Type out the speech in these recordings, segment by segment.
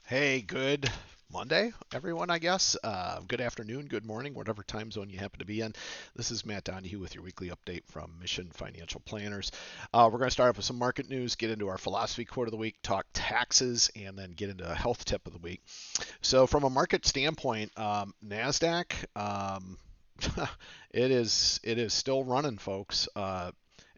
Hey, good Monday, everyone, I guess. Good afternoon, good morning, whatever time zone you happen to be in. This is Matt Donaghue with your weekly update from Mission Financial Planners. We're going to start off with some market news, get into our philosophy quote of the week, talk taxes, and then get into a health tip of the week. So, from a market standpoint, NASDAQ, it is still running, folks.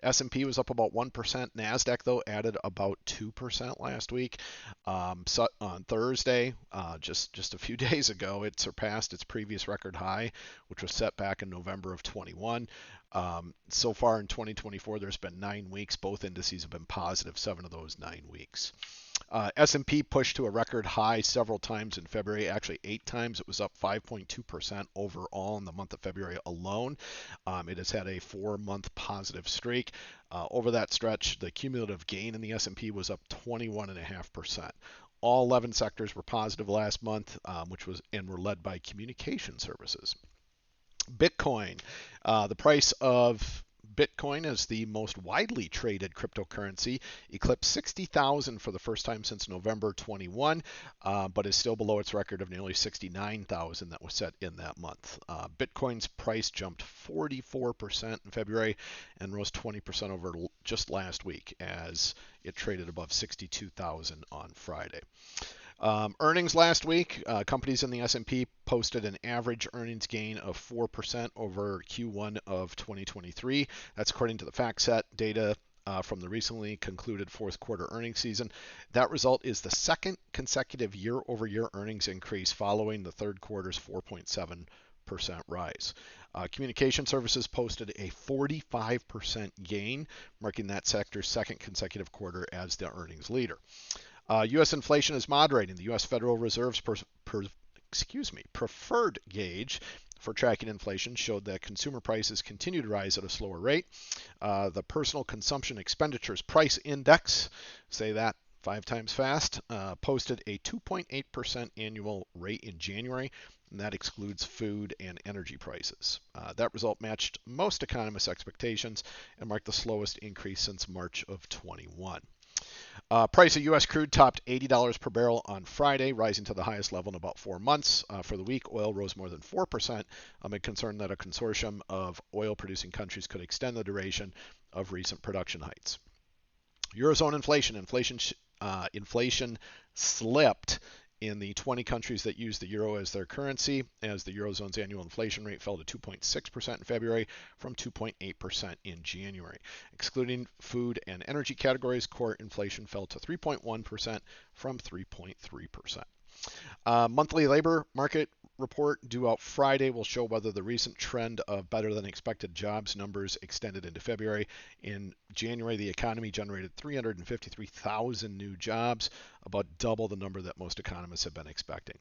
S&P was up about 1%. NASDAQ, though, added about 2% last week. So on Thursday, just a few days ago, it surpassed its previous record high, which was set back in November of 21. So far in 2024, there's been 9 weeks. Both indices have been positive 7 of those 9 weeks. S&P pushed to a record high several times in February, actually 8 times. It was up 5.2% overall in the month of February alone. It has had a 4-month positive streak. Over that stretch, the cumulative gain in the S&P was up 21.5%. All 11 sectors were positive last month, which was and were led by communication services. Bitcoin, the price of Bitcoin as the most widely traded cryptocurrency eclipsed 60,000 for the first time since November 21, but is still below its record of nearly 69,000 that was set in that month. Bitcoin's price jumped 44% in February and rose 20% over just last week as it traded above 62,000 on Friday. Earnings last week, companies in the S&P posted an average earnings gain of 4% over Q1 of 2023. That's according to the FactSet data from the recently concluded fourth quarter earnings season. That result is the second consecutive year-over-year earnings increase following the third quarter's 4.7% rise. Communication services posted a 45% gain, marking that sector's second consecutive quarter as the earnings leader. U.S. inflation is moderating. The U.S. Federal Reserve's preferred gauge for tracking inflation showed that consumer prices continue to rise at a slower rate. The Personal Consumption Expenditures Price Index, say that 5 times fast, posted a 2.8% annual rate in January, and that excludes food and energy prices. That result matched most economists' expectations and marked the slowest increase since March of 21. Price of U.S. crude topped $80 per barrel on Friday, rising to the highest level in about 4 months. For the week, oil rose more than 4% amid concern that a consortium of oil-producing countries could extend the duration of recent production heights. Eurozone inflation slipped in the 20 countries that use the euro as their currency, as the Eurozone's annual inflation rate fell to 2.6% in February from 2.8% in January. Excluding food and energy categories, core inflation fell to 3.1% from 3.3%. Monthly labor market report due out Friday will show whether the recent trend of better than expected jobs numbers extended into February. In January, the economy generated 353,000 new jobs, about double the number that most economists have been expecting.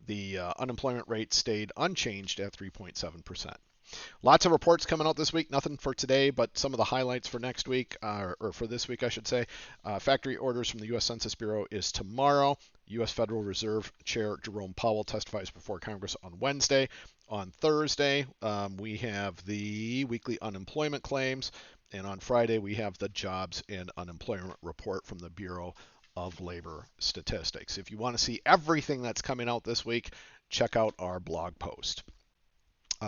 The unemployment rate stayed unchanged at 3.7%. Lots of reports coming out this week. Nothing for today, but some of the highlights for next week, or for this week, I should say. Factory orders from the U.S. Census Bureau is tomorrow. U.S. Federal Reserve Chair Jerome Powell testifies before Congress on Wednesday. On Thursday, we have the weekly unemployment claims. And on Friday, we have the jobs and unemployment report from the Bureau of Labor Statistics. If you want to see everything that's coming out this week, check out our blog post.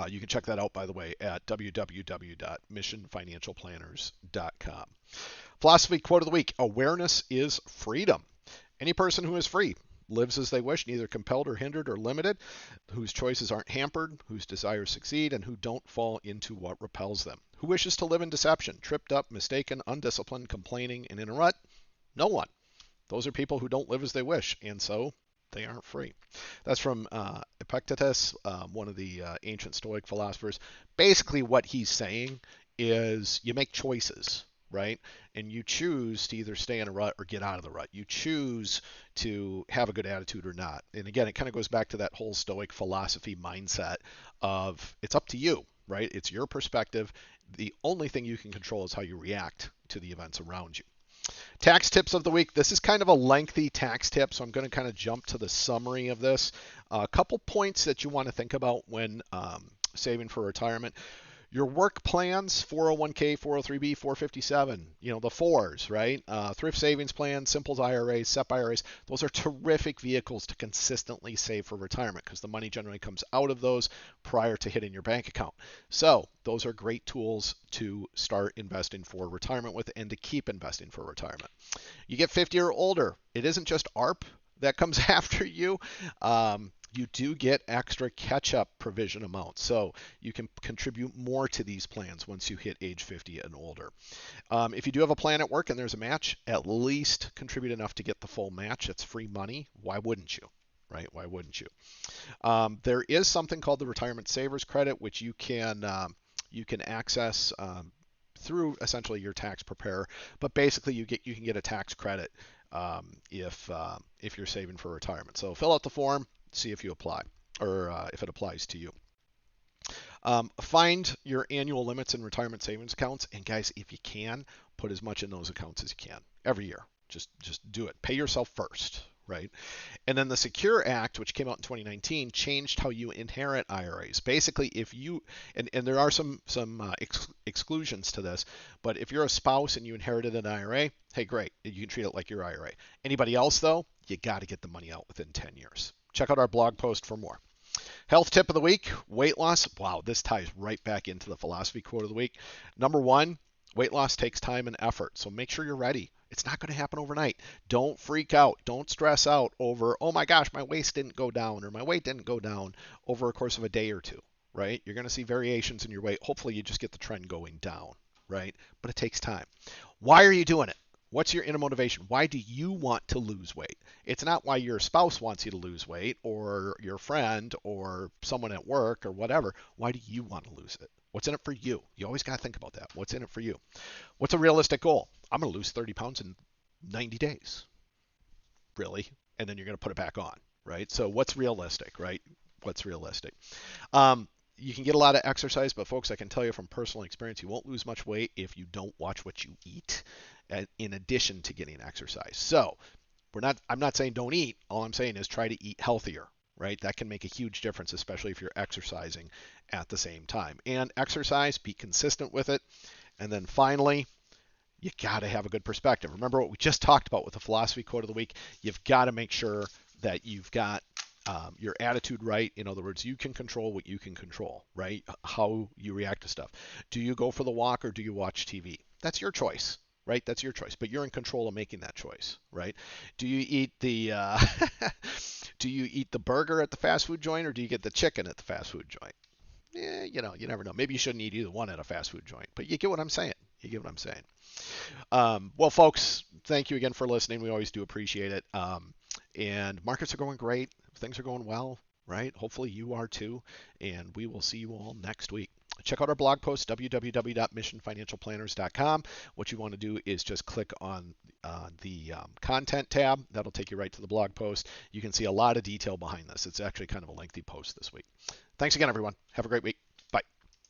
You can check that out, by the way, at www.missionfinancialplanners.com. Philosophy quote of the week: awareness is freedom. Any person who is free lives as they wish, neither compelled or hindered or limited, whose choices aren't hampered, whose desires succeed, and who don't fall into what repels them. Who wishes to live in deception, tripped up, mistaken, undisciplined, complaining, and in a rut? No one. Those are people who don't live as they wish, and so they aren't free. That's from Epictetus, one of the ancient Stoic philosophers. Basically, what he's saying is you make choices, right? And you choose to either stay in a rut or get out of the rut. You choose to have a good attitude or not. And again, it kind of goes back to that whole Stoic philosophy mindset of it's up to you, right? It's your perspective. The only thing you can control is how you react to the events around you. Tax tips of the week. This is kind of a lengthy tax tip, so I'm going to kind of jump to the summary of this. A couple points that you want to think about when saving for retirement. Your work plans, 401k, 403b, 457, the fours, right? Thrift savings plans, simple IRAs, SEP IRAs, those are terrific vehicles to consistently save for retirement because the money generally comes out of those prior to hitting your bank account. So those are great tools to start investing for retirement with and to keep investing for retirement. You get 50 or older, it isn't just ARP that comes after you. You do get extra catch-up provision amounts, so you can contribute more to these plans once you hit age 50 and older. If you do have a plan at work and there's a match, at least contribute enough to get the full match. It's free money. Why wouldn't you? Right? Why wouldn't you? There is something called the Retirement Savers Credit, which you can access through essentially your tax preparer, but basically you can get a tax credit if you're saving for retirement. So fill out the form, see if you apply or if it applies to you. Find your annual limits in retirement savings accounts, and guys, if you can, put as much in those accounts as you can every year. Just do it. Pay yourself first, right? And then the Secure Act, which came out in 2019, changed how you inherit IRAs. Basically, if you and there are some exclusions to this, but if you're a spouse and you inherited an IRA, hey, great, you can treat it like your IRA. Anybody else though, you got to get the money out within 10 years. Check out our blog post for more. Health tip of the week, weight loss. Wow, this ties right back into the philosophy quote of the week. Number one, weight loss takes time and effort, so make sure you're ready. It's not going to happen overnight. Don't freak out. Don't stress out over, oh my gosh, my waist didn't go down or my weight didn't go down over a course of a day or two, right? You're going to see variations in your weight. Hopefully you just get the trend going down, right? But it takes time. Why are you doing it? What's your inner motivation? Why do you want to lose weight? It's not why your spouse wants you to lose weight or your friend or someone at work or whatever. Why do you want to lose it? What's in it for you? You always got to think about that. What's in it for you? What's a realistic goal? I'm going to lose 30 pounds in 90 days. Really? And then you're going to put it back on, right? So what's realistic, right? What's realistic? You can get a lot of exercise, but folks, I can tell you from personal experience, you won't lose much weight if you don't watch what you eat in addition to getting exercise. So I'm not saying don't eat. All I'm saying is try to eat healthier, right? That can make a huge difference, especially if you're exercising at the same time. And exercise, be consistent with it. And then finally, you got to have a good perspective. Remember what we just talked about with the philosophy quote of the week. You've got to make sure that you've got your attitude right. In other words, you can control what you can control, right? How you react to stuff. Do you go for the walk or do you watch TV? That's your choice, right? That's your choice, but you're in control of making that choice, right? Do you eat the do you eat the burger at the fast food joint or do you get the chicken at the fast food joint? Yeah, you never know. Maybe you shouldn't eat either one at a fast food joint, but you get what I'm saying. You get what I'm saying. Well, folks, thank you again for listening. We always do appreciate it. And markets are going great. Things are going well, right? Hopefully you are too. And we will see you all next week. Check out our blog post, www.missionfinancialplanners.com. What you want to do is just click on the content tab. That'll take you right to the blog post. You can see a lot of detail behind this. It's actually kind of a lengthy post this week. Thanks again, everyone. Have a great week.